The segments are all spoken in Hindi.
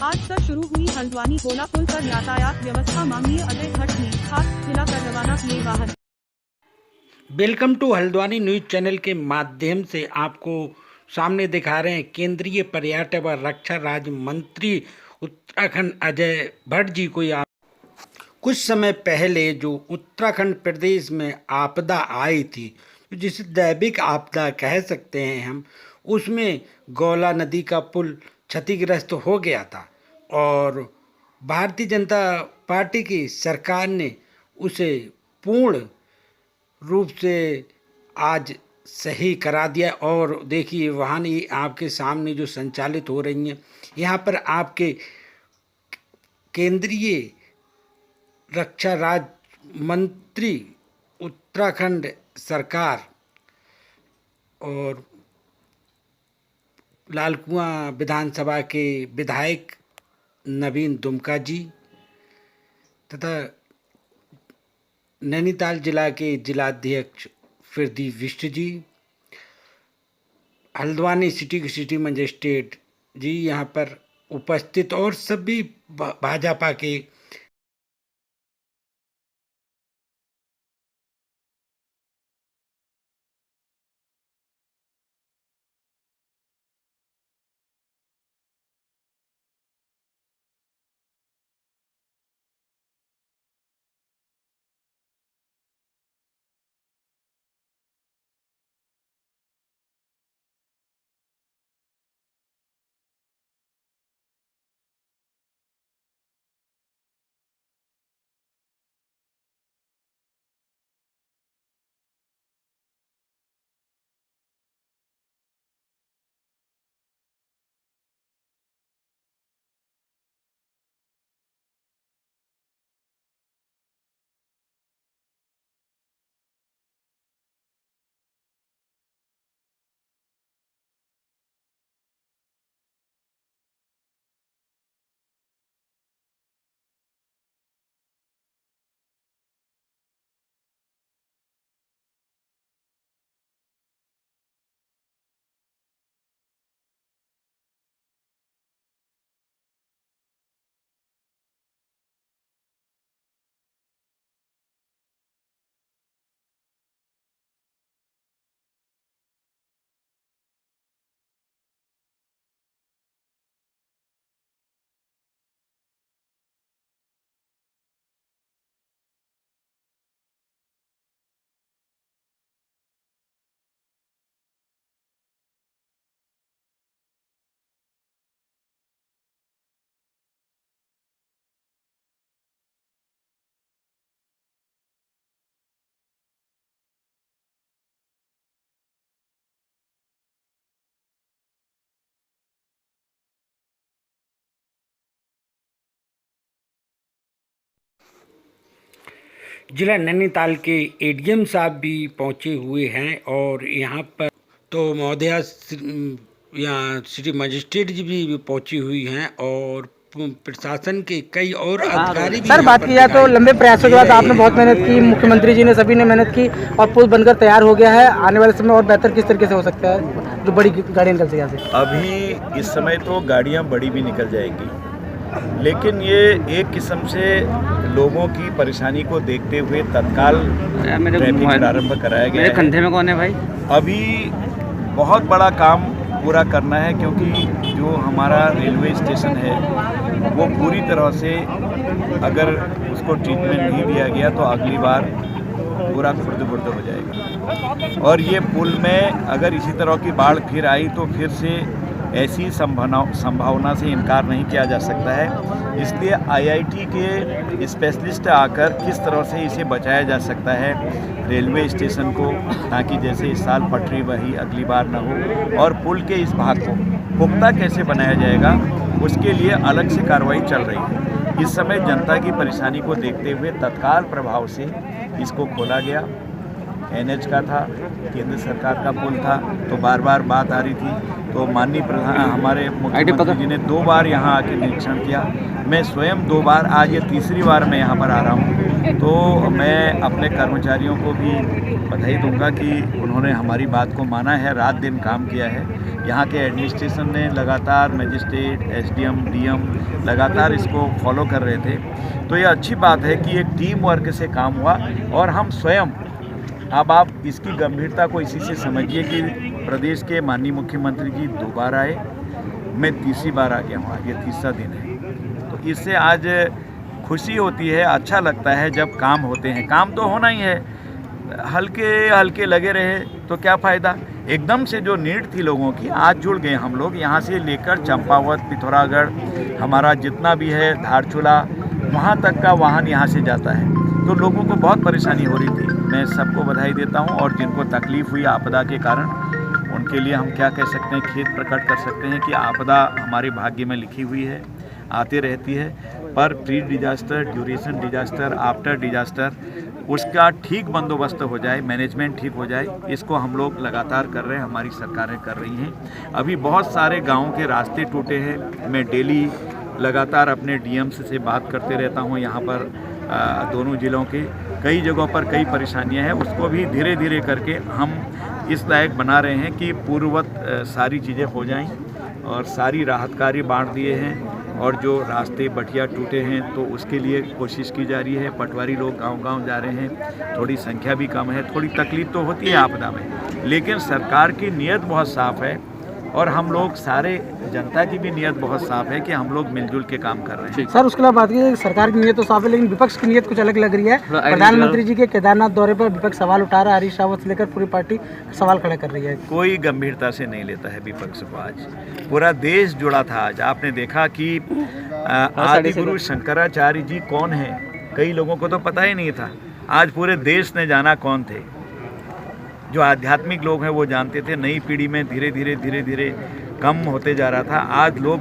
आज से शुरू हुई हल्द्वानी गोला पुल पर यातायात व्यवस्था माननीय अजय भट्ट ने हाथ हिलाकर रवाना किए वाहन। Welcome to Haldwani news channel के माध्यम से आपको सामने दिखा रहे हैं केंद्रीय पर्यटन व रक्षा राज्य मंत्री उत्तराखंड अजय भट्ट जी को। कुछ समय पहले जो उत्तराखंड प्रदेश में आपदा आई थी, जिसे दैविक आपदा कह सकते हैं हम, उसमें गौला नदी का पुल क्षतिग्रस्त हो गया था और भारतीय जनता पार्टी की सरकार ने उसे पूर्ण रूप से आज सही करा दिया। और देखिए वाहन ये आपके सामने जो संचालित हो रही हैं, यहाँ पर आपके केंद्रीय रक्षा राज्य मंत्री उत्तराखंड सरकार और लालकुआं विधानसभा के विधायक नवीन दुमका जी तथा नैनीताल जिला के जिलाध्यक्ष फिरदी विष्ट जी, हल्द्वानी सिटी मजिस्ट्रेट जी यहाँ पर उपस्थित और सभी भाजपा के जिला नैनीताल के एडीएम साहब भी पहुंचे हुए हैं और यहाँ पर तो महोदया यहाँ सिटी मजिस्ट्रेट जी भी पहुंची हुई हैं और प्रशासन के कई और अधिकारी भी। सर बात की जाए तो लंबे प्रयासों के बाद आपने बहुत मेहनत की, मुख्यमंत्री जी ने सभी ने मेहनत की और पुल बनकर तैयार हो गया है। आने वाले समय और बेहतर किस तरीके से हो सकता है जो बड़ी गाड़ियाँ निकल सके? अभी इस समय तो गाड़ियाँ बड़ी भी निकल जाएंगी, लेकिन ये एक किस्म से लोगों की परेशानी को देखते हुए तत्काल ट्रैफिक प्रारंभ कराया गया है। कंधे में कौन है भाई? अभी बहुत बड़ा काम पूरा करना है, क्योंकि जो हमारा रेलवे स्टेशन है वो पूरी तरह से अगर उसको ट्रीटमेंट नहीं दिया गया तो अगली बार पूरा खुर्द-बुर्द हो जाएगा। और ये पुल में अगर इसी तरह की बाढ़ फिर आई तो फिर से ऐसी संभावना से इनकार नहीं किया जा सकता है। इसलिए आईआईटी के स्पेशलिस्ट आकर किस तरह से इसे बचाया जा सकता है रेलवे स्टेशन को, ताकि जैसे इस साल पटरी वही अगली बार न हो, और पुल के इस भाग को पुख्ता कैसे बनाया जाएगा उसके लिए अलग से कार्रवाई चल रही है। इस समय जनता की परेशानी को देखते हुए तत्काल प्रभाव से इसको खोला गया। NH का था, केंद्र सरकार का पुल था, तो बार बार बात आ रही थी। तो माननीय प्रधान हमारे मुख्यमंत्री जी ने 2 बार यहाँ आके निरीक्षण किया। मैं स्वयं 2 बार, आज ये तीसरी बार मैं यहाँ पर आ रहा हूँ। तो मैं अपने कर्मचारियों को भी बधाई दूंगा कि उन्होंने हमारी बात को माना है, रात दिन काम किया है। यहाँ के एडमिनिस्ट्रेशन ने लगातार, मजिस्ट्रेट, SDM, DM लगातार इसको फॉलो कर रहे थे। तो ये अच्छी बात है कि एक टीम वर्क से काम हुआ। और हम स्वयं, अब आप इसकी गंभीरता को इसी से समझिए कि प्रदेश के माननीय मुख्यमंत्री जी 2 बार आए, मैं तीसरी बार आ गया हूँ, ये तीसरा दिन है। तो इससे आज खुशी होती है, अच्छा लगता है जब काम होते हैं। काम तो होना ही है, हल्के हल्के लगे रहे तो क्या फ़ायदा। एकदम से जो नीड थी लोगों की, आज जुड़ गए हम लोग। यहाँ से लेकर चंपावत, पिथौरागढ़, हमारा जितना भी है धारचूला, वहाँ तक का वाहन यहाँ से जाता है। तो लोगों को बहुत परेशानी हो रही थी। मैं सबको बधाई देता हूँ। और जिनको तकलीफ़ हुई आपदा के कारण, उनके लिए हम क्या कह सकते हैं, खेद प्रकट कर सकते हैं कि आपदा हमारे भाग्य में लिखी हुई है, आती रहती है। पर pre disaster, duration disaster, after disaster, उसका ठीक बंदोबस्त हो जाए, मैनेजमेंट ठीक हो जाए, इसको हम लोग लगातार कर रहे हैं, हमारी सरकारें कर रही हैं। अभी बहुत सारे गाँव के रास्ते टूटे हैं। मैं डेली लगातार अपने DMs से बात करते रहता हूँ। यहाँ पर दोनों ज़िलों के कई जगहों पर कई परेशानियाँ हैं, उसको भी धीरे धीरे करके हम इस लायक बना रहे हैं कि पूर्ववत सारी चीज़ें हो जाएं। और सारी राहत कार्य बांट दिए हैं। और जो रास्ते बटिया टूटे हैं तो उसके लिए कोशिश की जा रही है। पटवारी लोग गांव-गांव जा रहे हैं। थोड़ी संख्या भी कम है, थोड़ी तकलीफ तो होती है आपदा में, लेकिन सरकार की नीयत बहुत साफ़ है। और हम लोग सारे जनता की भी नीयत बहुत साफ़ है कि हम लोग मिलजुल के काम कर रहे हैं। सर, उसके अलावा बात की सरकार की नीयत तो साफ है, लेकिन विपक्ष की नीयत कुछ अलग लग रही है। प्रधानमंत्री जी के केदारनाथ दौरे पर विपक्ष सवाल उठा रहा है, हरीश रावत से लेकर पूरी पार्टी सवाल खड़ा कर रही है। कोई गंभीरता से नहीं लेता है विपक्ष को। आज पूरा देश जुड़ा था। आज आपने देखा कि आदि गुरु शंकराचार्य जी कौन है, कई लोगों को तो पता ही नहीं था। आज पूरे देश ने जाना कौन थे। जो आध्यात्मिक लोग हैं वो जानते थे। नई पीढ़ी में धीरे धीरे कम होते जा रहा था। आज लोग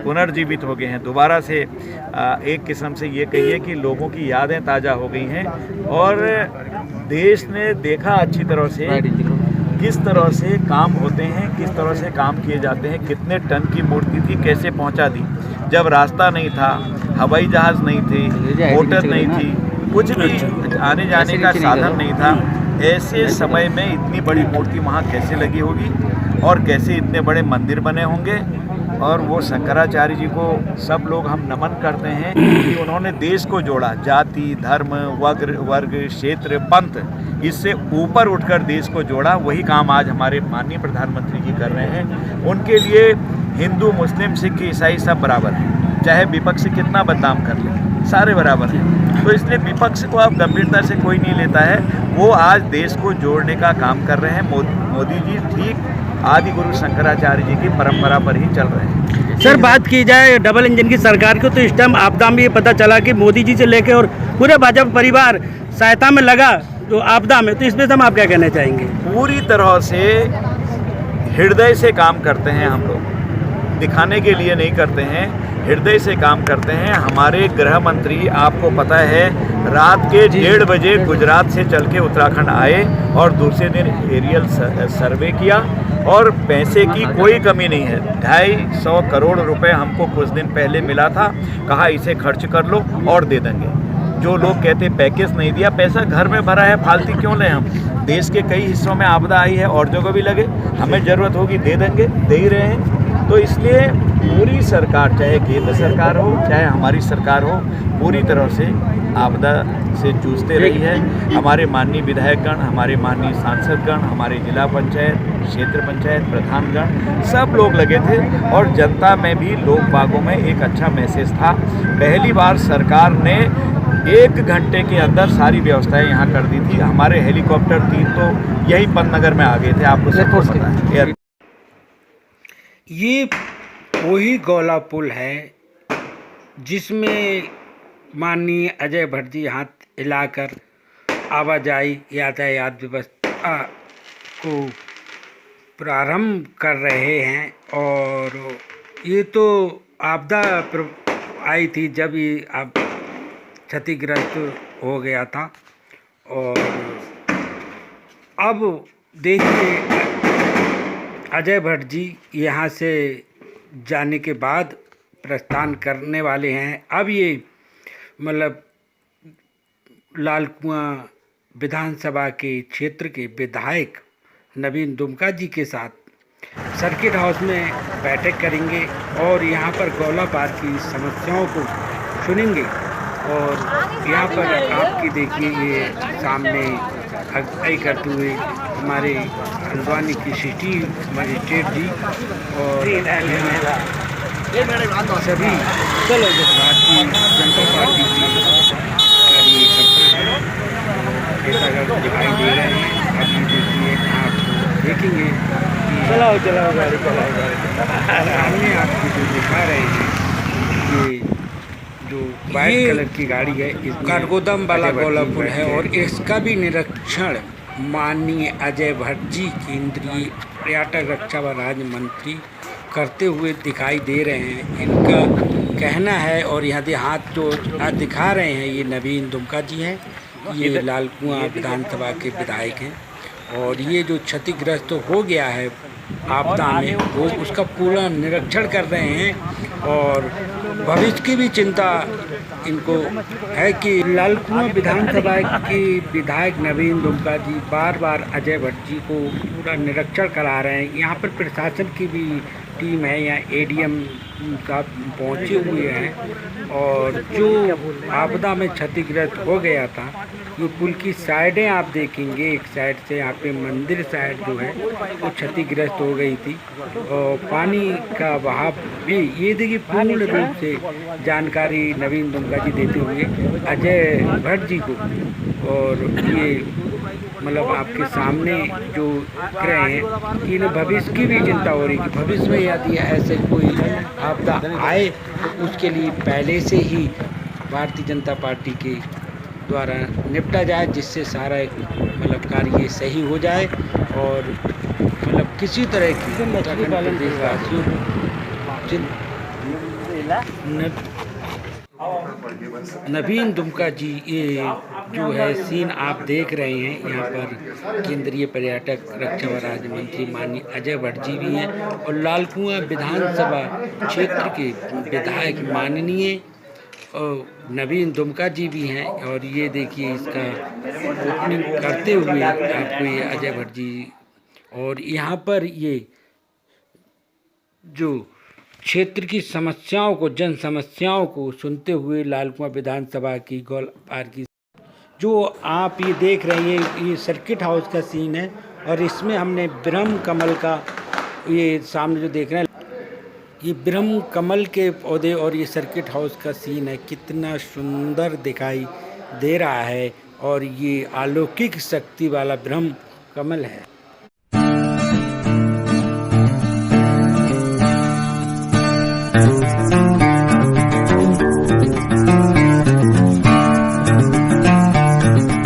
पुनर्जीवित हो गए हैं दोबारा से। एक किस्म से ये कहिए कि लोगों की यादें ताज़ा हो गई हैं। और देश ने देखा अच्छी तरह से किस तरह से काम होते हैं, किस तरह से काम किए जाते हैं। कितने टन की मूर्ति थी, कैसे पहुंचा दी। जब रास्ता नहीं था, हवाई जहाज़ नहीं थे, मोटर नहीं थी, कुछ भी आने जाने का साधन नहीं था, ऐसे समय में इतनी बड़ी मूर्ति वहाँ कैसे लगी होगी और कैसे इतने बड़े मंदिर बने होंगे। और वो शंकराचार्य जी को सब लोग हम नमन करते हैं कि उन्होंने देश को जोड़ा। जाति, धर्म, वर्ग, क्षेत्र, पंथ, इससे ऊपर उठकर देश को जोड़ा। वही काम आज हमारे माननीय प्रधानमंत्री जी कर रहे हैं। उनके लिए हिंदू, मुस्लिम, सिख, ईसाई सब बराबर हैं। चाहे विपक्ष कितना बदनाम कर ले, सारे बराबर हैं। तो इसलिए विपक्ष को अब गंभीरता से कोई नहीं लेता है। वो आज देश को जोड़ने का काम कर रहे हैं। मोदी जी ठीक आदि गुरु शंकराचार्य जी की परंपरा पर ही चल रहे हैं। सर, बात की जाए डबल इंजन की सरकार को, तो इस टाइम आपदा में ये पता चला कि मोदी जी से लेकर और पूरे भाजपा परिवार सहायता में लगा जो आपदा में, तो इसमें हम आप क्या कहना चाहेंगे? पूरी तरह से हृदय से काम करते हैं हम लोग, दिखाने के लिए नहीं करते हैं, हृदय से काम करते हैं। हमारे गृह मंत्री, आपको पता है, रात के 1:30 बजे गुजरात से चल के उत्तराखंड आए और दूसरे दिन एरियल सर्वे किया। और पैसे की कोई कमी नहीं है। 250 करोड़ रुपए हमको कुछ दिन पहले मिला था, कहा इसे खर्च कर लो और दे देंगे। जो लोग कहते पैकेज नहीं दिया, पैसा घर में भरा है, फालतू क्यों लें हम। देश के कई हिस्सों में आपदा आई है और जगह भी लगे, हमें ज़रूरत होगी दे देंगे, दे ही रहे हैं। तो इसलिए पूरी सरकार, चाहे केंद्र सरकार हो चाहे हमारी सरकार हो, पूरी तरह से आपदा से जूझते रही है। हमारे माननीय विधायकगण, हमारे माननीय सांसदगण, हमारे जिला पंचायत, क्षेत्र पंचायत प्रधानगण, सब लोग लगे थे। और जनता में भी, लोग बागों में एक अच्छा मैसेज था। पहली बार सरकार ने 1 घंटे के अंदर सारी व्यवस्थाएं यहाँ कर दी थी। हमारे हेलीकॉप्टर 3 तो यही पंतनगर में आ गए थे, आपको सबको पता है। ये वही गौला पुल है जिसमें माननीय अजय भट्ट जी हाथ हिलाकर आवाजाही, यातायात व्यवस्था को प्रारंभ कर रहे हैं। और ये तो आपदा आई थी जब ये क्षतिग्रस्त हो गया था। और अब देखिए अजय भट्ट जी यहाँ से जाने के बाद प्रस्थान करने वाले हैं। अब ये मतलब लाल कुआं विधानसभा के क्षेत्र के विधायक नवीन दुमका जी के साथ सर्किट हाउस में बैठक करेंगे और यहाँ पर गौला पार की समस्याओं को सुनेंगे। और यहाँ पर आपकी देखिए ये सामने अगुवाई करते हुए हमारे हल्द्वानी की सिटी मजिस्ट्रेट जी और सभी भारतीय जनता पार्टी की कार्यकर्ता नेतागण दिखाई दे रहे हैं। अभी देखिए आप देखेंगे चलाओ गाड़ी सामने आपको जो दिखा रहे हैं ये जो वाइट कलर की गाड़ी है इसका गोदाम वाला गोला पुल है और इसका भी निरीक्षण माननीय अजय भट्ट जी केंद्रीय पर्यटक रक्षा व राज्य मंत्री करते हुए दिखाई दे रहे हैं। इनका कहना है और यहाँ हाथ जो दिखा रहे हैं ये नवीन दुमका जी हैं, ये लाल कुआं विधानसभा के विधायक हैं। और ये जो क्षतिग्रस्त हो गया है आपदा में वो उसका पूरा निरीक्षण कर रहे हैं और भविष्य की भी चिंता इनको है कि लाल कुआं विधानसभा के विधायक नवीन दुमका जी बार बार अजय भट्ट जी को पूरा निरीक्षण करा रहे हैं। यहाँ पर प्रशासन की भी टीम है, यहाँ एडीएम का पहुँचे हुए हैं और जो आपदा में क्षतिग्रस्त हो गया था ये पुल की साइडें आप देखेंगे, एक साइड से यहाँ पे मंदिर साइड जो है वो क्षतिग्रस्त हो गई थी और पानी का बहाव भी ये देखिए पूर्ण रूप से जानकारी नवीन दुमका जी देते हुए अजय भट्ट जी को। और ये मतलब आपके सामने जो कह रहे हैं कि इन्हें भविष्य की भी चिंता हो रही कि भविष्य में यदि ऐसे कोई आपदा आए तो उसके लिए पहले से ही भारतीय जनता पार्टी के द्वारा निपटा जाए, जिससे सारा मतलब कार्य सही हो जाए और मतलब किसी तरह की देशवासियों नवीन दुमका जी ये जो है सीन आप देख रहे हैं। यहाँ पर केंद्रीय पर्यटक रक्षा व राज्य मंत्री माननीय अजय भट्ट जी भी हैं और लाल कुआं विधानसभा क्षेत्र के विधायक माननीय नवीन दुमका जी भी हैं। और ये देखिए इसका ओपनिंग करते हुए आपको ये अजय भट्ट जी और यहाँ पर ये जो क्षेत्र की समस्याओं को जन समस्याओं को सुनते हुए लाल कुआं विधानसभा की गौल पार की जो आप ये देख रहे हैं ये सर्किट हाउस का सीन है। और इसमें हमने ब्रह्म कमल का ये सामने जो देख रहे हैं ये ब्रह्म कमल के पौधे और ये सर्किट हाउस का सीन है, कितना सुंदर दिखाई दे रहा है। और ये अलौकिक शक्ति वाला ब्रह्म कमल है।